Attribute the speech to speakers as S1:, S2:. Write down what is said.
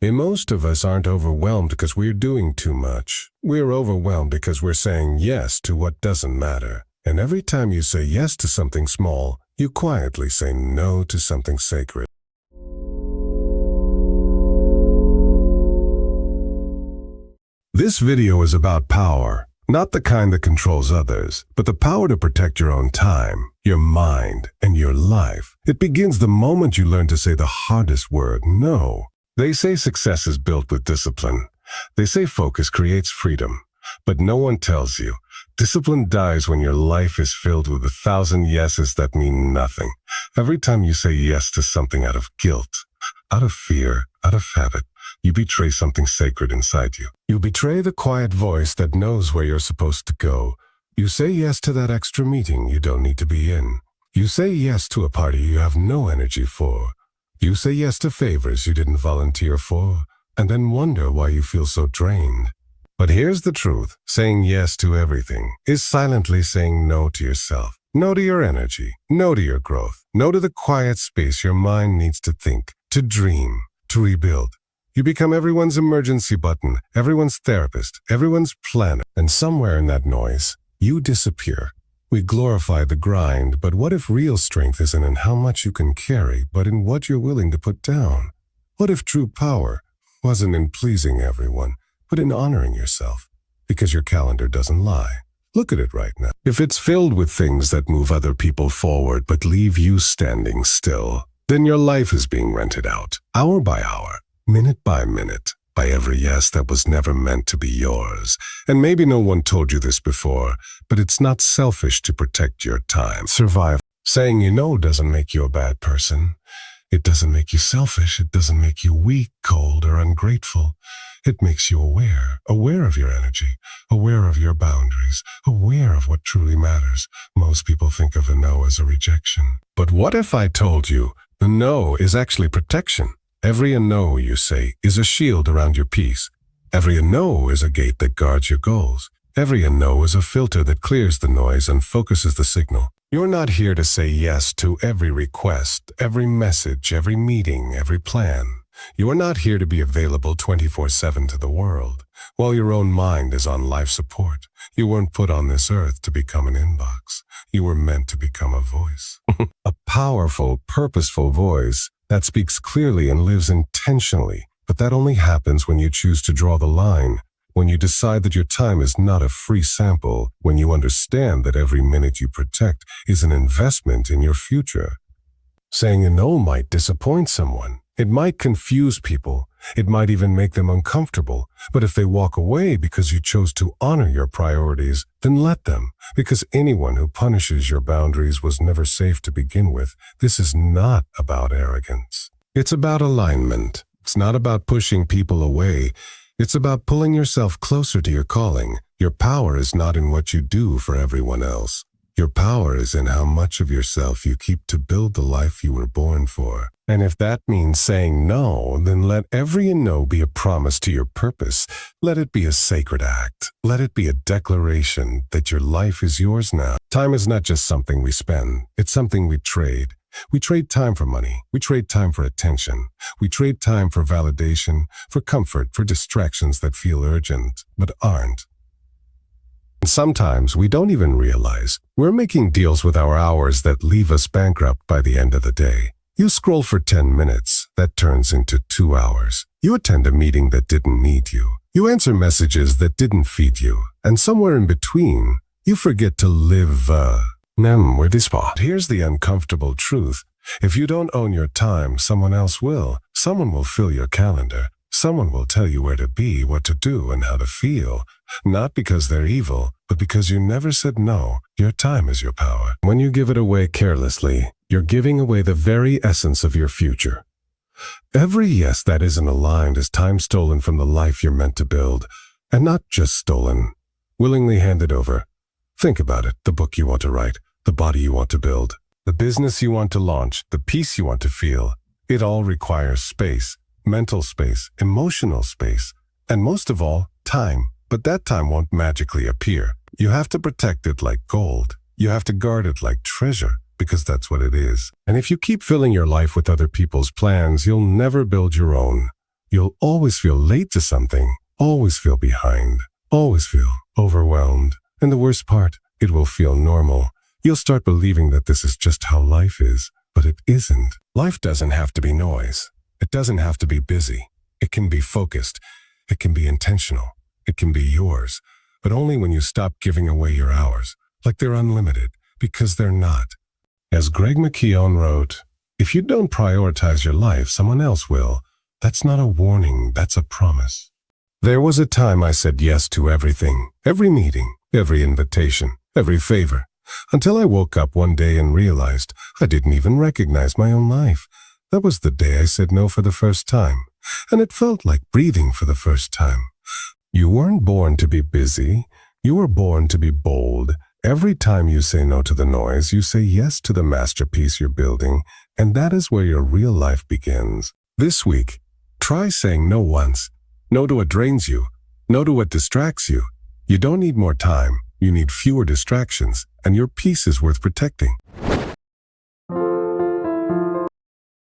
S1: And most of us aren't overwhelmed because we're doing too much. We're overwhelmed because we're saying yes to what doesn't matter. And every time you say yes to something small, you quietly say no to something sacred. This video is about power, not the kind that controls others, but the power to protect your own time, your mind, and your life. It begins the moment you learn to say the hardest word, no. They say success is built with discipline. They say focus creates freedom. But no one tells you, discipline dies when your life is filled with 1,000 yeses that mean nothing. Every time you say yes to something out of guilt, out of fear, out of habit, you betray something sacred inside you. You betray the quiet voice that knows where you're supposed to go. You say yes to that extra meeting you don't need to be in. You say yes to a party you have no energy for. You say yes to favors you didn't volunteer for, and then wonder why you feel so drained. But here's the truth. Saying yes to everything is silently saying no to yourself. No to your energy. No to your growth. No to the quiet space your mind needs to think, to dream, to rebuild. You become everyone's emergency button, everyone's therapist, everyone's planner, and somewhere in that noise, you disappear. We glorify the grind, but what if real strength isn't in how much you can carry, but in what you're willing to put down? What if true power wasn't in pleasing everyone, but in honoring yourself? Because your calendar doesn't lie. Look at it right now. If it's filled with things that move other people forward but leave you standing still, then your life is being rented out, hour by hour, minute by minute, by every yes that was never meant to be yours. And maybe no one told you this before, but it's not selfish to protect your time. Survive. Saying you no doesn't make you a bad person. It doesn't make you selfish. It doesn't make you weak, cold, or ungrateful. It makes you aware of your energy, aware of your boundaries, aware of what truly matters. Most people think of a no as a rejection. But what if I told you the no is actually protection? Every no you say is a shield around your peace. Every no is a gate that guards your goals. Every no is a filter that clears the noise and focuses the signal. You're not here to say yes to every request, every message, every meeting, every plan. You are not here to be available 24/7 to the world, while your own mind is on life support. You weren't put on this earth to become an inbox. You were meant to become a voice. A powerful, purposeful voice that speaks clearly and lives intentionally. But that only happens when you choose to draw the line, when you decide that your time is not a free sample, when you understand that every minute you protect is an investment in your future. Saying a no might disappoint someone. It might confuse people. It might even make them uncomfortable. But if they walk away because you chose to honor your priorities, then let them. Because anyone who punishes your boundaries was never safe to begin with. This is not about arrogance. It's about alignment. It's not about pushing people away. It's about pulling yourself closer to your calling. Your power is not in what you do for everyone else. Your power is in how much of yourself you keep to build the life you were born for. And if that means saying no, then let every no be a promise to your purpose. Let it be a sacred act. Let it be a declaration that your life is yours now. Time is not just something we spend. It's something we trade. We trade time for money. We trade time for attention. We trade time for validation, for comfort, for distractions that feel urgent, but aren't. And sometimes we don't even realize we're making deals with our hours that leave us bankrupt by the end of the day. You scroll for 10 minutes, that turns into 2 hours. You attend a meeting that didn't need you. You answer messages that didn't feed you. And somewhere in between, you forget to live with this spot. Here's the uncomfortable truth. If you don't own your time, someone else will. Someone will fill your calendar. Someone will tell you where to be, what to do, and how to feel. Not because they're evil, but because you never said no. Your time is your power. When you give it away carelessly, you're giving away the very essence of your future. Every yes that isn't aligned is time stolen from the life you're meant to build. And not just stolen, willingly handed over. Think about it, the book you want to write, the body you want to build, the business you want to launch, the peace you want to feel. It all requires space, mental space, emotional space, and most of all, time. But that time won't magically appear. You have to protect it like gold. You have to guard it like treasure, because that's what it is. And if you keep filling your life with other people's plans, you'll never build your own. You'll always feel late to something, always feel behind, always feel overwhelmed. And the worst part, it will feel normal. You'll start believing that this is just how life is, but it isn't. Life doesn't have to be noise. It doesn't have to be busy. It can be focused. It can be intentional. It can be yours, but only when you stop giving away your hours, like they're unlimited, because they're not. As Greg McKeown wrote, if you don't prioritize your life, someone else will. That's not a warning, that's a promise. There was a time I said yes to everything, every meeting, every invitation, every favor, until I woke up one day and realized I didn't even recognize my own life. That was the day I said no for the first time, and it felt like breathing for the first time. You weren't born to be busy. You were born to be bold. Every time you say no to the noise, you say yes to the masterpiece you're building, and that is where your real life begins. This week, try saying no once. No to what drains you. No to what distracts you. You don't need more time. You need fewer distractions, and your peace is worth protecting.